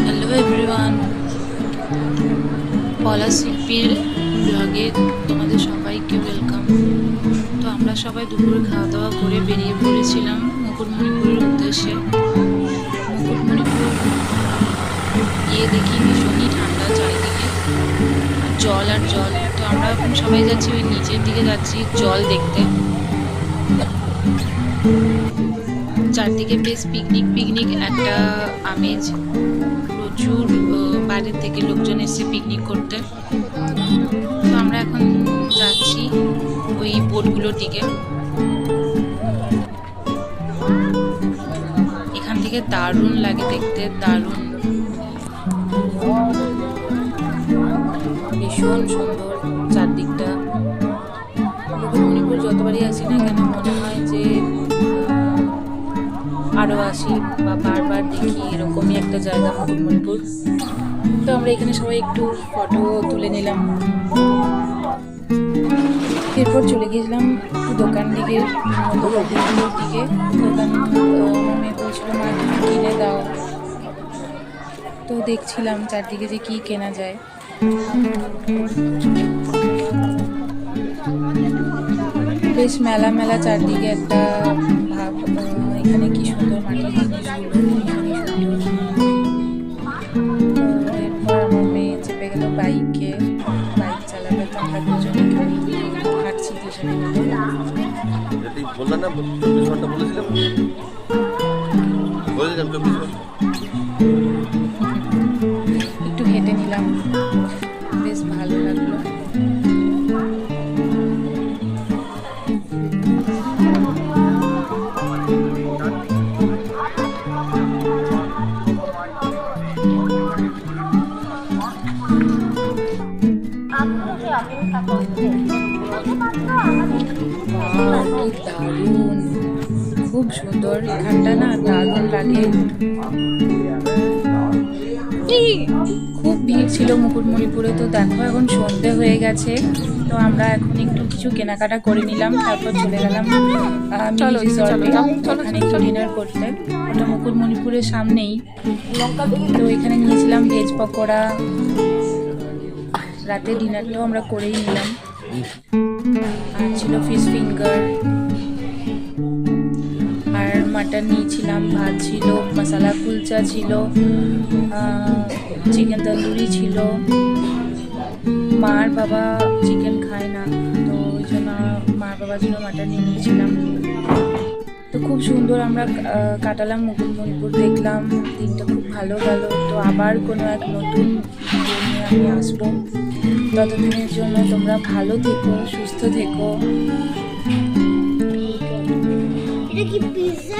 Hello everyone, পলাশিল্পীর ব্লগে তোমাদের সবাইকে ওয়েলকাম। তো আমরা সবাই দুপুরে খাওয়া দাওয়া করে বেরিয়ে পড়েছিলাম মুকুটমণিপুরের উদ্দেশ্যে। মুকুটমণিপুর গিয়ে দেখি ভীষণই ঠান্ডা চারিদিকে, জল আর জল। তো আমরা এখন সবাই যাচ্ছি ওই নিচের দিকে, যাচ্ছি জল দেখতে। চারদিকে বেশ পিকনিক একটা আমেজ, প্রচুর বাইরের থেকে লোকজন এসে পিকনিক করতে। তো আমরা এখন যাচ্ছি ওই বোটগুলোর দিকে। এখান থেকে দারুণ লাগে দেখতে, দারুণ, ভীষণ সুন্দর চারদিকটা। মুকুটমণিপুর যতবারই আসি না কেন মনে হয় যে আরও আসি বা বারবার দেখি, এরকমই একটা জায়গা মুকুটমণিপুর। তো আমরা এখানে সবাই একটু ফটো তুলে নিলাম, এরপর চলে গিয়েছিলাম দোকান দিকে। দোকান মনে বলছিল মা কিনে দাও। তো দেখছিলাম চারদিকে যে কি কেনা যায়। বেশ মেলা মেলা চারদিকে একটা ভাব। এখানে কি সুন্দর মাটির জিনিসগুলো, এরপর আমার মেয়ে চেপে গেল বাইকে, বাইক চালাবে। তো আমরা দুজনে হাঁটছি দুজনে মিলে। একটু হেঁটে নিলাম, বেশ ভালো লাগলো। দারুণ, খুব সুন্দর এখানটা না, দারুণ লাগে। খুব ভিড় ছিল মুকুটমণিপুরে। তো দেখো এখন সন্ধে হয়ে গেছে। তো আমরা এখন একটু কিছু কেনাকাটা করে নিলাম, তারপর চলে গেলাম ওখানে একটু ডিনার করতে। ওটা মুকুটমণিপুরের সামনেই। তো এখানে নিয়েছিলাম ভেজ পকোড়া। রাতে ডিনারটাও আমরা করেই নিলাম। আর ছিল ফিশ ফিঙ্গার আর মাটন নিয়েছিলাম, ভাত ছিল, মশলা কুলচা ছিল, চিকেন তন্দুরি ছিল। মার বাবা চিকেন খায় না, তো ওই জন্য মার বাবার জন্য মাটন নিয়ে নিয়েছিলাম। তো খুব সুন্দর আমরা কাটালাম মুকুটমণিপুর, দেখলাম দিনটা খুব ভালো গেল। তো আবার কোনো এক নতুন দিন নিয়ে আমি আসবো। ততদিনের জন্য তোমরা ভালো থেকো, সুস্থ থেকো। এটা কি পিৎজা?